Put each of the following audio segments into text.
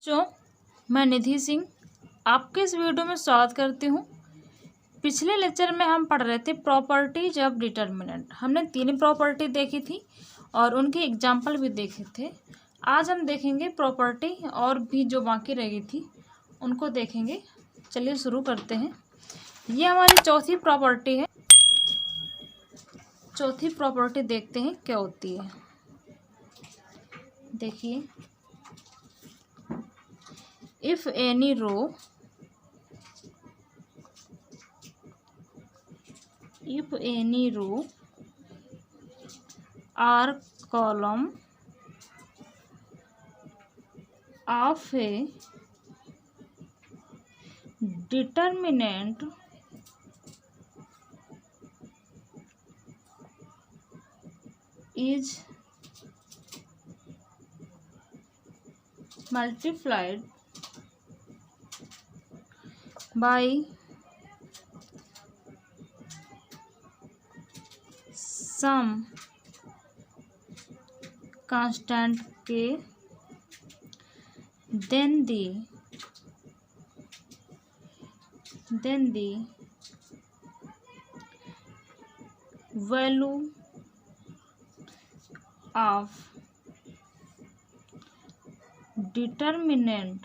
बच्चों, मैं निधि सिंह आपके इस वीडियो में स्वागत करती हूँ। पिछले लेक्चर में हम पढ़ रहे थे प्रॉपर्टीज ऑफ डिटर्मिनेंट। हमने 3 प्रॉपर्टी देखी थी और उनके एग्जाम्पल भी देखे थे। आज हम देखेंगे प्रॉपर्टी और भी जो बाकी रह गई थी उनको देखेंगे। चलिए शुरू करते हैं। ये हमारी चौथी प्रॉपर्टी है। चौथी प्रॉपर्टी देखते हैं क्या होती है। देखिए, if any row or column of a determinant is multiplied by some constant k, then the value of determinant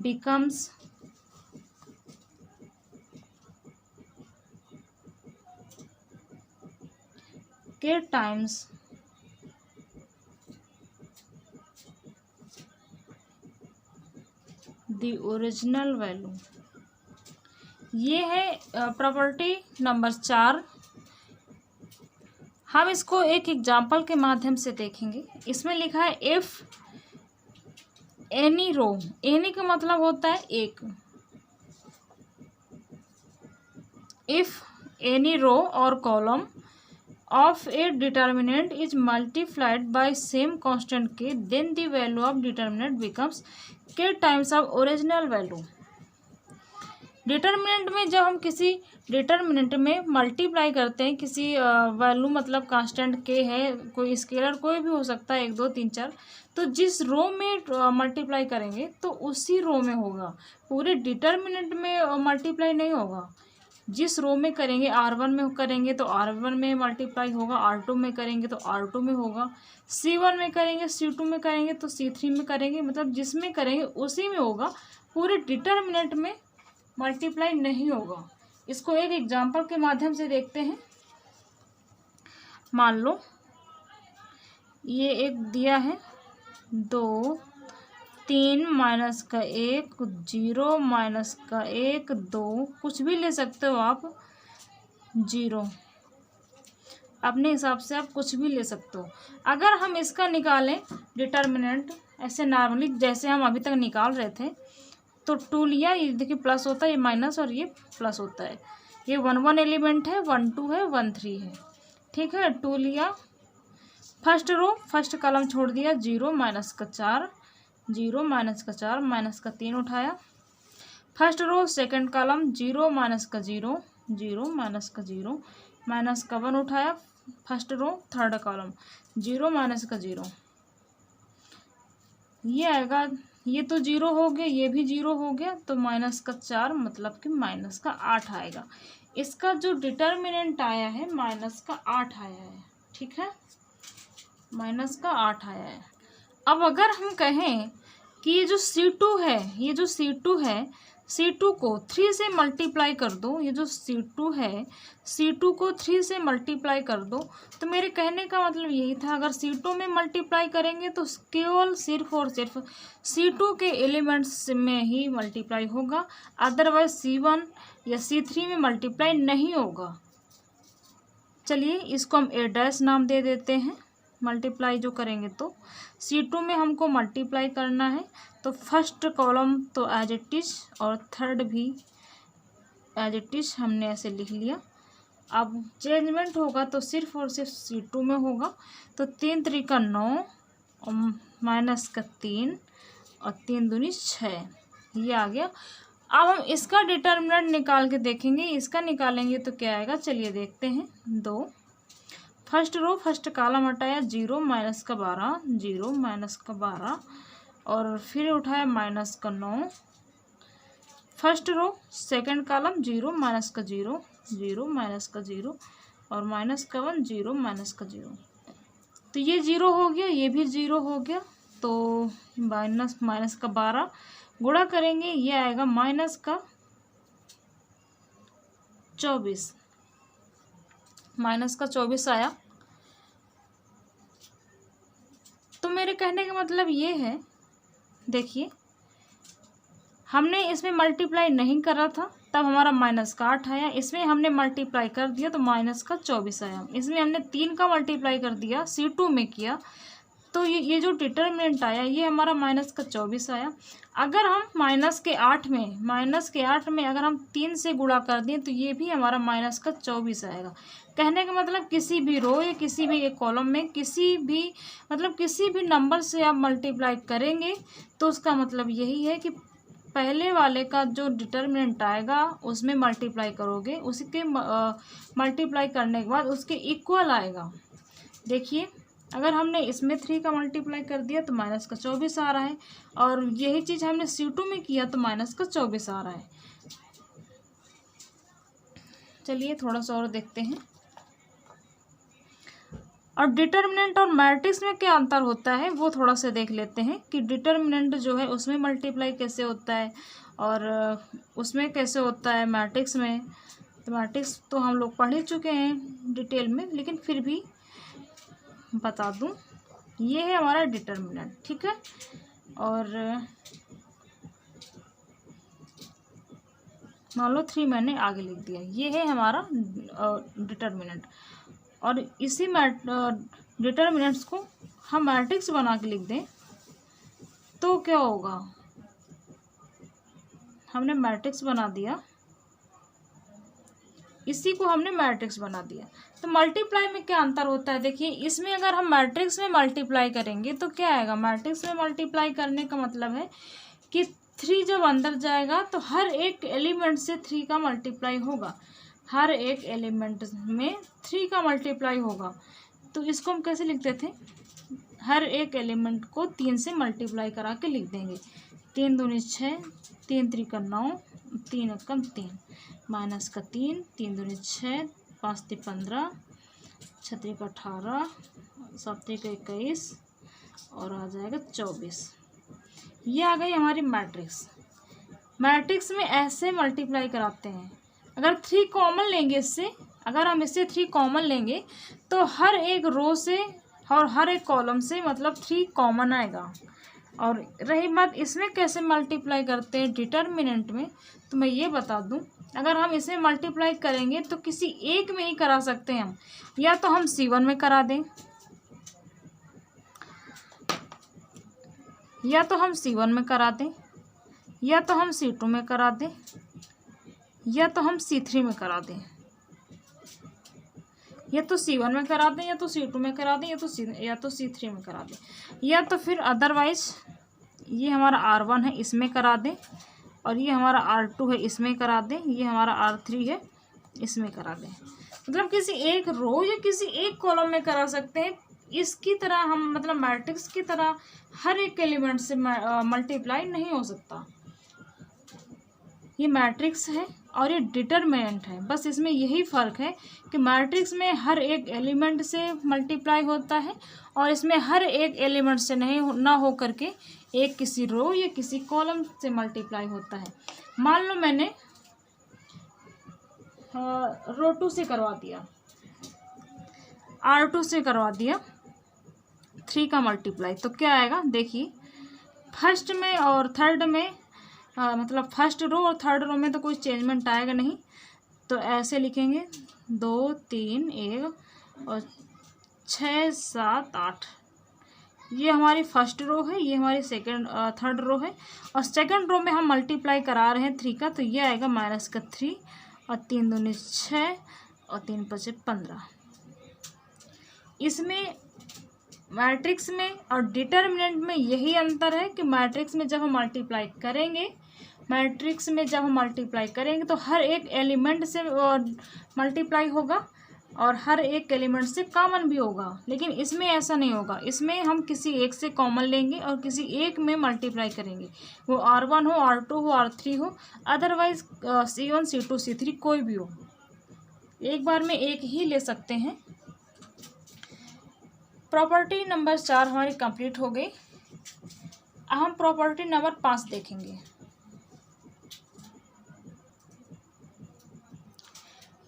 becomes k times the original value। ये है प्रॉपर्टी नंबर 4। हम इसको एक एग्जाम्पल के माध्यम से देखेंगे। इसमें लिखा है इफ एनी रो, एनी का मतलब होता है एक। इफ एनी रो और column of a determinant is multiplied by same constant k, then the value of determinant becomes k times of original value। Determinant में जब हम किसी डिटर्मिनेंट में मल्टीप्लाई करते हैं किसी वैल्यू, मतलब कांस्टेंट के है, कोई स्केलर कोई भी हो सकता है, 1 2 3 4, तो जिस रो में मल्टीप्लाई करेंगे तो उसी रो में होगा, पूरे डिटर्मिनेंट में मल्टीप्लाई नहीं होगा। जिस रो में करेंगे, R1 में करेंगे तो R1 में मल्टीप्लाई होगा, R2 में करेंगे तो R2 में होगा, C1 में करेंगे, C2 में करेंगे तो C3 में करेंगे, मतलब जिसमें करेंगे उसी में होगा, पूरे डिटर्मिनेंट में मल्टीप्लाई नहीं होगा। इसको एक एग्जांपल के माध्यम से देखते हैं। मान लो ये एक दिया है 2 3 माइनस का 1 0 माइनस का 1 2, कुछ भी ले सकते हो आप, 0, अपने हिसाब से आप कुछ भी ले सकते हो। अगर हम इसका निकालें डिटर्मिनेंट ऐसे नॉर्मली जैसे हम अभी तक निकाल रहे थे, तो 2 लिया, ये देखिए प्लस होता है, ये माइनस और ये प्लस होता है। ये 1 1 एलिमेंट है, 1 2 है, 1 3 है, ठीक है। 2 लिया, फर्स्ट रो फर्स्ट कॉलम छोड़ दिया, 0 माइनस का 4 0 माइनस का 4 माइनस का 3 उठाया। First row second column 0 minus का 0 0 माइनस का 0 माइनस का 1 उठाया। First row third column 0 minus का 0, ये आएगा, ये तो 0 हो गया, ये भी 0 हो गया, तो माइनस का 4 मतलब कि माइनस का 8 आएगा। इसका जो डिटर्मिनेंट आया है माइनस का 8 आया है, ठीक है, माइनस का 8 आया है। अब अगर हम कहें कि ये जो C2 है, ये जो C2 है, C2 को 3 से मल्टीप्लाई कर दो, ये जो C2 है C2 को 3 से मल्टीप्लाई कर दो, तो मेरे कहने का मतलब यही था, अगर C2 में मल्टीप्लाई करेंगे तो केवल सिर्फ और सिर्फ C2 के एलिमेंट्स में ही मल्टीप्लाई होगा, अदरवाइज C1 या C3 में मल्टीप्लाई नहीं होगा। चलिए इसको हम A' नाम दे देते हैं। मल्टीप्लाई जो करेंगे तो C2 में हमको मल्टीप्लाई करना है, तो फर्स्ट कॉलम तो एज इट इज और थर्ड भी एज इट इज हमने ऐसे लिख लिया। अब चेंजमेंट होगा तो सिर्फ और सिर्फ C2 में होगा, तो 3 3 का 9 और माइनस का 3 और 3 दूनी 6, ये आ गया। अब हम इसका डिटर्मिनेंट निकाल के देखेंगे, इसका निकालेंगे तो क्या आएगा, चलिए देखते हैं। 2 फर्स्ट रो फर्स्ट कॉलम हटाया, 0 माइनस का 12, 0 माइनस का 12, और फिर उठाया माइनस का 9। First row second column 0 minus का 0, 0 माइनस का 0, और माइनस का 1, 0 माइनस का 0। तो ये 0 हो गया, ये भी 0 हो गया। तो माइनस का 12 गुणा करेंगे, ये आएगा माइनस का 24, माइनस का 24 आया। तो मेरे कहने का मतलब ये है, देखिए हमने इसमें मल्टीप्लाई नहीं करा था तब हमारा माइनस का 8 आया, इसमें हमने मल्टीप्लाई कर दिया तो माइनस का 24 आया। इसमें हमने 3 का मल्टीप्लाई कर दिया, C2 में किया, तो ये जो डिटर्मिनेंट आया ये हमारा माइनस का 24 आया। अगर हम माइनस के 8 में अगर हम 3 से गुणा कर दें तो ये भी हमारा माइनस का 24 आएगा। कहने का मतलब किसी भी रो या किसी भी एक कॉलम में किसी भी नंबर से आप मल्टीप्लाई करेंगे तो उसका मतलब यही है कि पहले वाले का जो डिटर्मिनेंट आएगा उसमें मल्टीप्लाई करोगे, उसके मल्टीप्लाई करने के बाद उसके इक्वल आएगा। देखिए अगर हमने इसमें 3 का मल्टीप्लाई कर दिया तो माइनस का 24 आ रहा है, और यही चीज़ हमने C2 में किया तो माइनस का 24 आ रहा है। चलिए थोड़ा सा और देखते हैं। और डिटर्मिनेंट और मैट्रिक्स में क्या अंतर होता है वो थोड़ा सा देख लेते हैं कि डिटर्मिनेंट जो है उसमें मल्टीप्लाई कैसे होता है और उसमें कैसे होता है मैट्रिक्स में। तो मैट्रिक्स तो हम लोग पढ़ ही चुके हैं डिटेल में, लेकिन फिर भी बता दूं, ये है हमारा डिटर्मिनेंट, ठीक है। और मान लो 3 मैंने आगे लिख दिया, ये है हमारा डिटर्मिनेंट। और इसी डिटर्मिनेंट्स को हम मैट्रिक्स बना के लिख दें तो क्या होगा, हमने मैट्रिक्स बना दिया, इसी को हमने मैट्रिक्स बना दिया। तो मल्टीप्लाई में क्या अंतर होता है, देखिए इसमें अगर हम मैट्रिक्स में मल्टीप्लाई करेंगे तो क्या आएगा, मैट्रिक्स में मल्टीप्लाई करने का मतलब है कि 3 जब अंदर जाएगा तो हर एक एलिमेंट से 3 का मल्टीप्लाई होगा, हर एक एलिमेंट में 3 का मल्टीप्लाई होगा। तो इसको हम कैसे लिखते थे, हर एक एलिमेंट को 3 से मल्टीप्लाई करा के लिख देंगे। 3 दूनी 6, 3 त्रिका 9, 3 एकम 3, माइनस का 3, 3 दूनी 6, 5 ती 15, 6 त्रिका 18, 7 त्रिका 21, और आ जाएगा 24। ये आ गई हमारी मैट्रिक्स। मैट्रिक्स में ऐसे मल्टीप्लाई कराते हैं। अगर 3 कॉमन लेंगे इससे, अगर हम इससे 3 कॉमन लेंगे तो हर एक रो से और हर एक कॉलम से मतलब 3 कॉमन आएगा। और रही बात इसमें कैसे मल्टीप्लाई करते हैं डिटर्मिनेंट में, तो मैं ये बता दूं, अगर हम इसमें मल्टीप्लाई करेंगे तो किसी एक में ही करा सकते हैं हम, या तो हम C1 में करा दें, या तो हम C1 में करा दें, या तो हम C2 में करा दें, या तो हम C3 में करा दें, या तो C1 में करा दें, या तो C2 में करा दें, या तो C3 में करा दें, या तो फिर अदरवाइज ये हमारा R1 है इसमें करा दें, और ये हमारा R2 है इसमें करा दें, ये हमारा R3 है इसमें करा दें। मतलब किसी एक रो या किसी एक कॉलम में करा सकते हैं। इसकी तरह हम मतलब मैट्रिक्स की तरह हर एक एलिमेंट से मल्टीप्लाई नहीं हो सकता। ये मैट्रिक्स है और ये डिटर्मिनेंट है, बस इसमें यही फ़र्क है कि मैट्रिक्स में हर एक एलिमेंट से मल्टीप्लाई होता है और इसमें हर एक एलिमेंट से ना हो करके एक किसी रो या किसी कॉलम से मल्टीप्लाई होता है। मान लो मैंने रो 2 से करवा दिया, R2 से करवा दिया 3 का मल्टीप्लाई, तो क्या आएगा, देखिए फर्स्ट में और थर्ड में मतलब फर्स्ट रो और थर्ड रो में तो कोई चेंजमेंट आएगा नहीं, तो ऐसे लिखेंगे 2 3 1 और 6 7 8। ये हमारी फर्स्ट रो है, ये हमारी थर्ड रो है, और सेकंड रो में हम मल्टीप्लाई करा रहे हैं 3 का, तो ये आएगा माइनस का 3 और 3 दूनी 6 और 3 पचे 15। इसमें मैट्रिक्स में और डिटर्मिनेंट में यही अंतर है कि मैट्रिक्स में जब हम मल्टीप्लाई करेंगे तो हर एक एलिमेंट से मल्टीप्लाई होगा, और हर एक एलिमेंट से कॉमन भी होगा, लेकिन इसमें ऐसा नहीं होगा। इसमें हम किसी एक से कॉमन लेंगे और किसी एक में मल्टीप्लाई करेंगे, वो R1 हो, R2 हो, R3 हो, अदरवाइज C1 C2 C3 कोई भी हो, एक बार में एक ही ले सकते हैं। प्रॉपर्टी नंबर 4 हमारी कंप्लीट हो गई। अब हम प्रॉपर्टी नंबर 5 देखेंगे।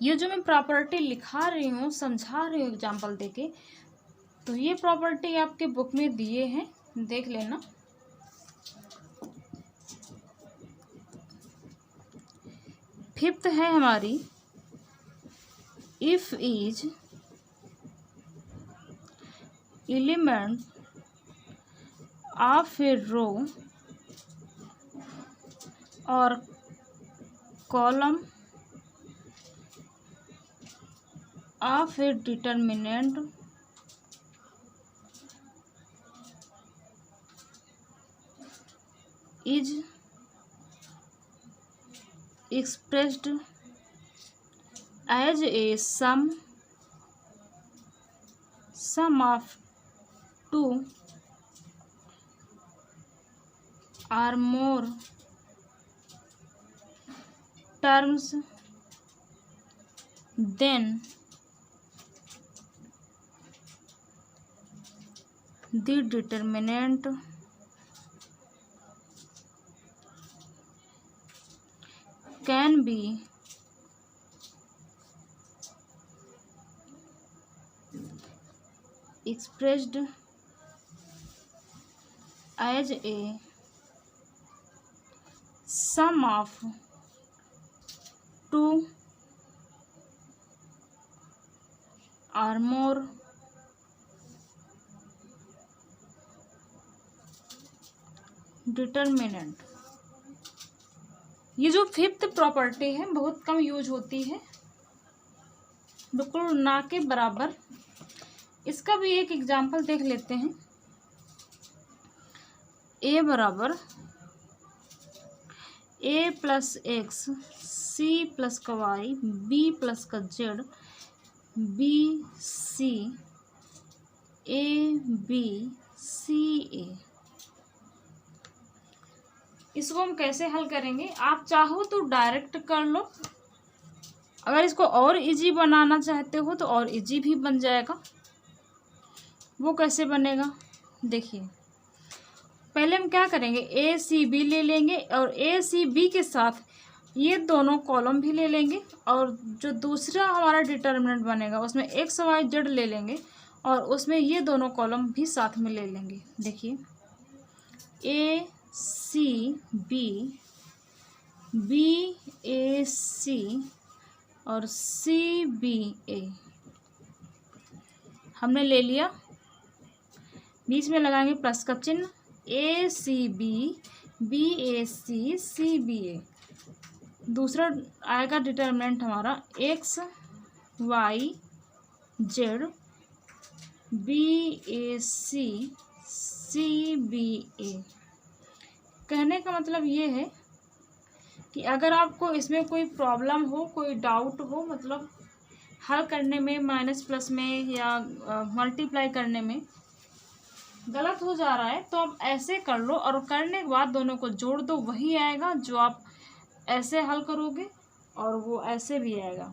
ये जो मैं प्रॉपर्टी लिखा रही हूँ, समझा रही हूँ एग्जाम्पल देके, तो ये प्रॉपर्टी आपके बुक में दिए हैं, देख लेना। फिफ्थ है हमारी, इफ इज एलिमेंट ऑफ ए रो और column of A determinant is expressed as a sum of two or more terms, then the determinant can be expressed as a sum of two or more determinant. ये जो fifth property है बहुत कम use होती है, बिल्कुल ना के बराबर। इसका भी एक एग्जांपल देख लेते हैं। ए बराबर A plus X, C plus का वाई, बी प्लस का Z, B C, A B C A. इसको हम कैसे हल करेंगे? आप चाहो तो डायरेक्ट कर लो, अगर इसको और इजी बनाना चाहते हो तो और इजी भी बन जाएगा। वो कैसे बनेगा देखिए, पहले हम क्या करेंगे, ए सी बी ले लेंगे और ए सी बी के साथ ये दोनों कॉलम भी ले लेंगे, और जो दूसरा हमारा डिटर्मिनेंट बनेगा उसमें एक्स वाई जेड ले लेंगे और उसमें ये दोनों कॉलम भी साथ में ले लेंगे। देखिए ए सी बी, बी ए सी और सी बी ए हमने ले लिया। बीच में लगाएंगे प्लस का चिन्ह, ए सी बी, बी ए सी, सी बी ए। दूसरा आएगा डिटर्मिनेंट हमारा एक्स वाई जेड, बी ए सी, सी बी ए। कहने का मतलब ये है कि अगर आपको इसमें कोई प्रॉब्लम हो, कोई डाउट हो, मतलब हल करने में, माइनस प्लस में या मल्टीप्लाई करने में गलत हो जा रहा है, तो आप ऐसे कर लो और करने के बाद दोनों को जोड़ दो, वही आएगा जो आप ऐसे हल करोगे और वो ऐसे भी आएगा,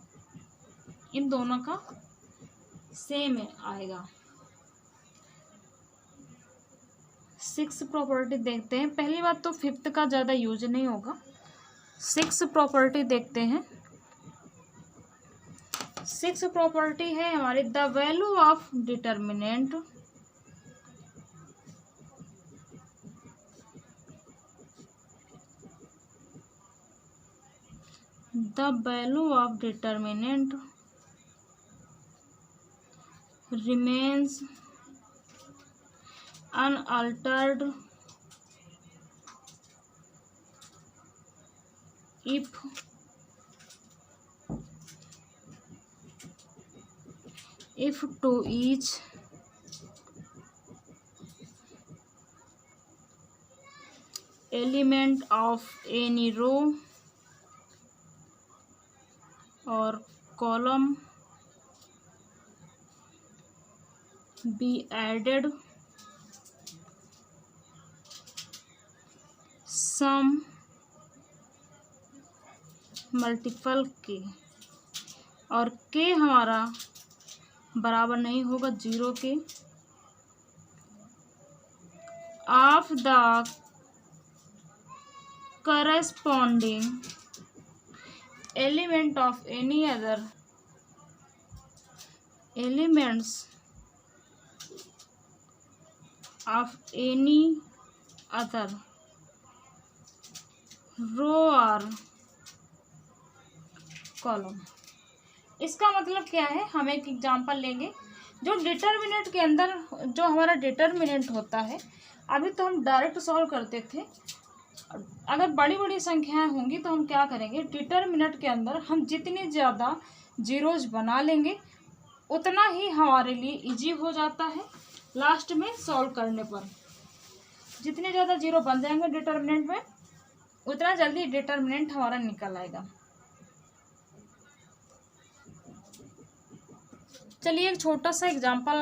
इन दोनों का सेम आएगा। 6 प्रॉपर्टी देखते हैं। पहली बात तो फिफ्थ का ज़्यादा यूज नहीं होगा। 6 प्रॉपर्टी देखते हैं। 6 प्रॉपर्टी है हमारी, the value of determinant remains unaltered if to each element of any row or column be added some multiple के, और के हमारा बराबर नहीं होगा 0 के, of the corresponding element of any other elements of any other row or column। इसका मतलब क्या है, हम एक एग्जांपल लेंगे। जो डिटर्मिनेंट के अंदर जो हमारा डिटर्मिनेंट होता है, अभी तो हम डायरेक्ट सॉल्व करते थे, अगर बड़ी बड़ी संख्याएं होंगी तो हम क्या करेंगे, डिटर्मिनेंट के अंदर हम जितनी ज़्यादा जीरोज बना लेंगे उतना ही हमारे लिए इजी हो जाता है लास्ट में सॉल्व करने पर। जितने ज़्यादा जीरो बन जाएंगे डिटर्मिनेंट में उतना जल्दी डिटर्मिनेंट हमारा निकल आएगा। चलिए एक छोटा सा एग्जांपल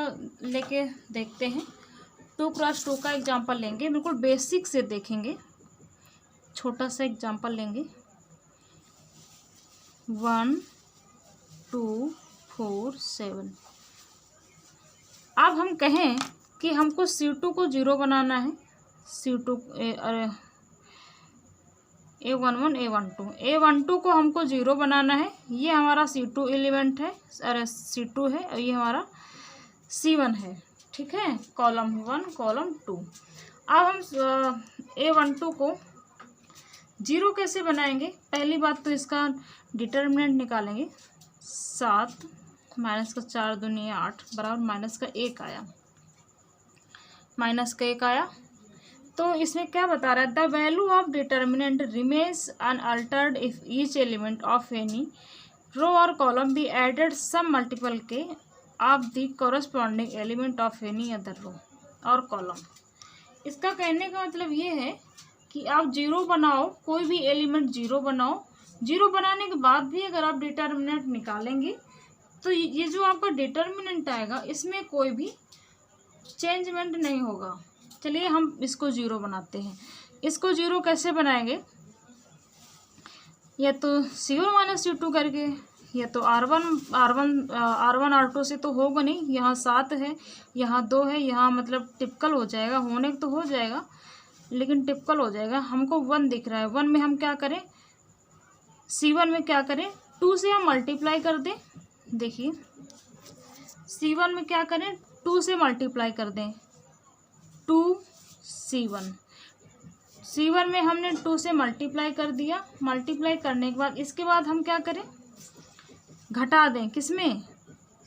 लेके देखते हैं। 2x2 का एग्जांपल लेंगे, बिल्कुल बेसिक से देखेंगे। छोटा सा एग्जांपल लेंगे, 1 2 4 7। अब हम कहें कि हमको C2 को 0 बनाना है, C2 A11 A12 को हमको 0 बनाना है। ये हमारा C2 एलिमेंट है, अरे C2 है, और ये हमारा C1 है, ठीक है, कॉलम 1 कॉलम 2। अब हम A12 को 0 कैसे बनाएंगे, पहली बात तो इसका डिटर्मिनेंट निकालेंगे। 7 माइनस का 4 दूनी 8 बराबर माइनस का 1 आया, माइनस का 1 आया। तो इसमें क्या बता रहा है, the value of determinant remains unaltered if each element of any row और column be added some multiple K of the corresponding element of any other row और कॉलम। इसका कहने का मतलब ये है कि आप 0 बनाओ, कोई भी एलिमेंट 0 बनाओ, 0 बनाने के बाद भी अगर आप डिटर्मिनेंट निकालेंगे तो ये जो आपका डिटर्मिनेंट आएगा इसमें कोई भी चेंजमेंट नहीं होगा। चलिए हम इसको 0 बनाते हैं। इसको 0 कैसे बनाएंगे, या तो C1 माइनस C2 करके, या तो R1 R2 से तो होगा नहीं, यहाँ 7 है, यहाँ 2 है, यहाँ मतलब टिपिकल हो जाएगा, होने तो हो जाएगा लेकिन टिपिकल हो जाएगा। हमको 1 दिख रहा है, 1 में हम क्या करें, C1 में क्या करें, 2 से हम मल्टीप्लाई कर दें। देखिए C1 में क्या करें, 2 से मल्टीप्लाई कर दें, 2C1। C1 में हमने 2 से मल्टीप्लाई कर दिया। मल्टीप्लाई करने के बाद इसके बाद हम क्या करें, घटा दें, किसमें,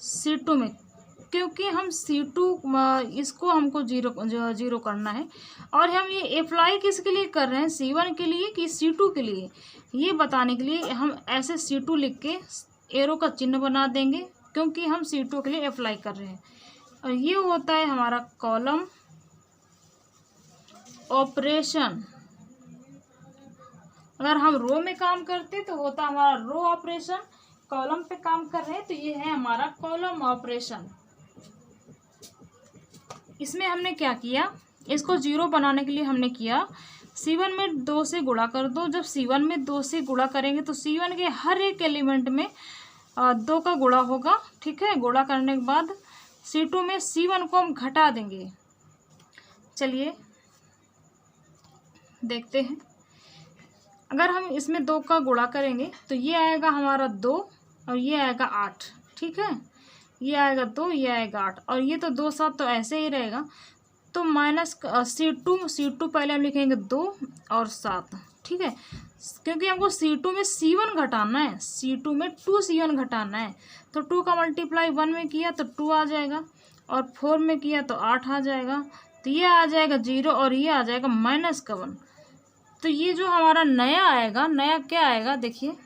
C2 में, क्योंकि हम C2 इसको हमको 0 करना है। और हम ये अप्लाई किसके लिए कर रहे हैं, C1 के लिए कि C2 के लिए, ये बताने के लिए हम ऐसे C2 लिख के एरो का चिन्ह बना देंगे, क्योंकि हम C2 के लिए अप्लाई कर रहे हैं। और ये होता है हमारा कॉलम ऑपरेशन। अगर हम रो में काम करते तो होता हमारा रो ऑपरेशन, कॉलम पे काम कर रहे हैं तो ये है हमारा कॉलम ऑपरेशन। इसमें हमने क्या किया, इसको 0 बनाने के लिए हमने किया, C1 में 2 से गुणा कर दो। जब C1 में 2 से गुणा करेंगे तो C1 के हर एक एलिमेंट में 2 का गुणा होगा, ठीक है। गुणा करने के बाद C2 में C1 को हम घटा देंगे। चलिए देखते हैं, अगर हम इसमें 2 का गुणा करेंगे तो ये आएगा हमारा 2 और ये आएगा 8, ठीक है। ये आएगा 2, ये आएगा 8, और ये तो 2 7 तो ऐसे ही रहेगा। तो माइनस C2 पहले हम लिखेंगे 2 और 7, ठीक है, क्योंकि हमको C2 में C1 घटाना है, C2 में 2C1 घटाना है। तो 2 का मल्टीप्लाई 1 में किया तो 2 आ जाएगा, और 4 में किया तो 8 आ जाएगा। तो ये आ जाएगा 0 और ये आ जाएगा माइनस का 1। तो ये जो हमारा नया आएगा, नया क्या आएगा, देखिए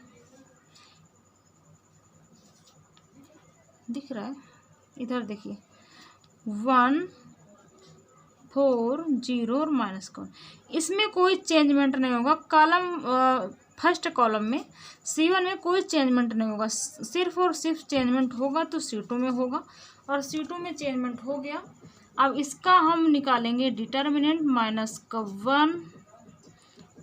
दिख रहा है, इधर देखिए 1 4 0 और माइनस का 1। इसमें कोई चेंजमेंट नहीं होगा। कॉलम फर्स्ट कॉलम में C1 में कोई चेंजमेंट नहीं होगा, सिर्फ और सिर्फ चेंजमेंट होगा तो C2 में होगा, और C2 में चेंजमेंट हो गया। अब इसका हम निकालेंगे डिटर्मिनेंट, माइनस का 1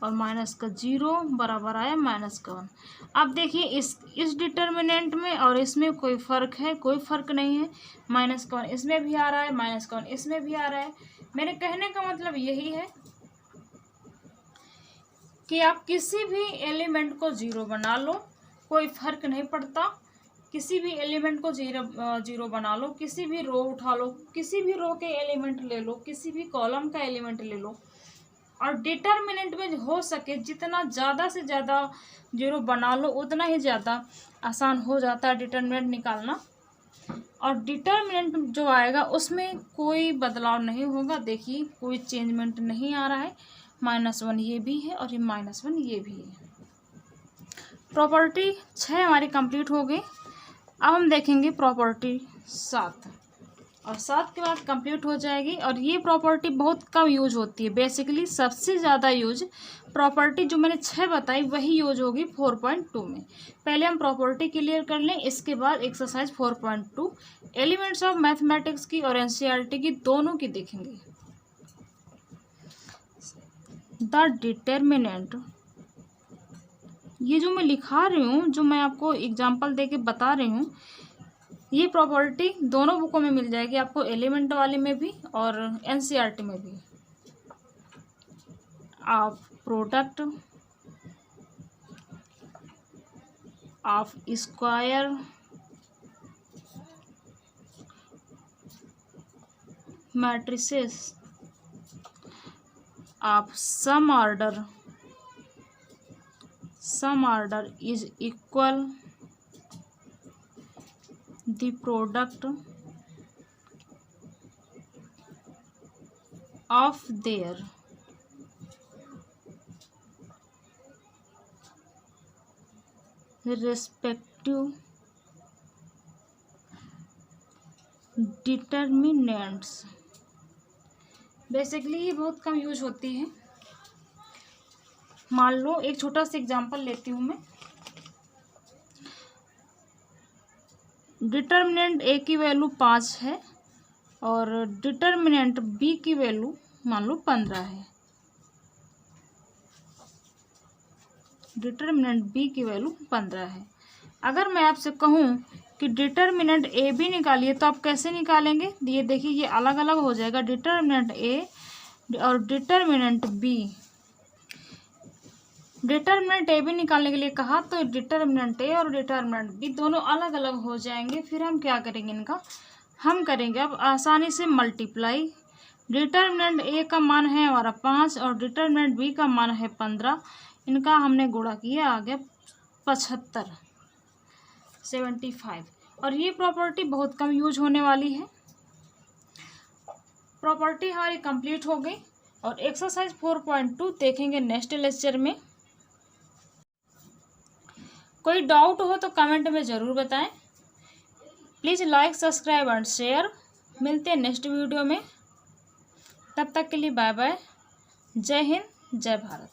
और माइनस का 0 बराबर आया माइनस का 1। अब देखिए इस डिटर्मिनेंट में और इसमें कोई फ़र्क है? कोई फ़र्क नहीं है। माइनस का 1 इसमें भी आ रहा है, माइनस का 1 इसमें भी आ रहा है। मेरे कहने का मतलब यही है कि आप किसी भी एलिमेंट को 0 बना लो, कोई फ़र्क नहीं पड़ता। किसी भी एलिमेंट को जीरो बना लो, किसी भी रो उठा लो, किसी भी रो के एलिमेंट ले लो, किसी भी कॉलम का एलिमेंट ले लो, और डिटर्मिनेंट में हो सके जितना ज़्यादा से ज़्यादा 0 बना लो उतना ही ज़्यादा आसान हो जाता है डिटर्मिनेंट निकालना। और डिटर्मिनेंट जो आएगा उसमें कोई बदलाव नहीं होगा। देखिए कोई चेंजमेंट नहीं आ रहा है। -1 ये भी है और ये -1 ये भी है। प्रॉपर्टी 6 हमारी कंप्लीट हो गई। अब हम देखेंगे प्रॉपर्टी 7, और 7 के बाद कंप्लीट हो जाएगी। और ये प्रॉपर्टी बहुत कम यूज होती है। बेसिकली सबसे ज़्यादा यूज प्रॉपर्टी जो मैंने 6 बताई वही यूज होगी 4.2 में। पहले हम प्रॉपर्टी क्लियर कर लें, इसके बाद एक्सरसाइज 4.2 एलिमेंट्स ऑफ मैथमेटिक्स की और एनसीईआरटी की दोनों की देखेंगे। द डिटर्मिनेंट, ये जो मैं लिखा रही हूँ, जो मैं आपको एग्जाम्पल दे के बता रही हूँ, ये प्रॉपर्टी दोनों बुकों में मिल जाएगी आपको, एलिमेंट वाले में भी और एनसीईआरटी में भी। आप product of square matrices of same order is equal the product of their respective determinants। Basically ये बहुत कम यूज होती है। मान लो एक छोटा सा एग्जांपल लेती हूँ मैं। डिटर्मिनेंट ए की वैल्यू 5 है और डिटर्मिनेंट बी की वैल्यू मान लो 15 है। डिटर्मिनेंट बी की वैल्यू 15 है। अगर मैं आपसे कहूँ कि डिटर्मिनेंट ए बी निकालिए तो आप कैसे निकालेंगे? ये देखिए ये अलग अलग हो जाएगा। डिटर्मिनेंट ए और determinant B, determinant A B निकालने के लिए कहा तो डिटर्मिनेंट ए और डिटर्मिनेंट बी दोनों अलग अलग हो जाएंगे। फिर हम क्या करेंगे इनका? हम करेंगे अब आसानी से मल्टीप्लाई। डिटर्मिनेंट ए का मान है हमारा 5 और डिटर्मिनेंट बी का मान है 15। इनका हमने गुणा किया, आ गया 75। और ये प्रॉपर्टी बहुत कम यूज होने वाली है। प्रॉपर्टी हमारी कंप्लीट हो गई और एक्सरसाइज 4.2 देखेंगे नेक्स्ट लेक्चर में। कोई डाउट हो तो कमेंट में ज़रूर बताएं। Please like, subscribe and share. मिलते हैं नेक्स्ट वीडियो में। तब तक के लिए बाय बाय। जय हिंद, जय भारत।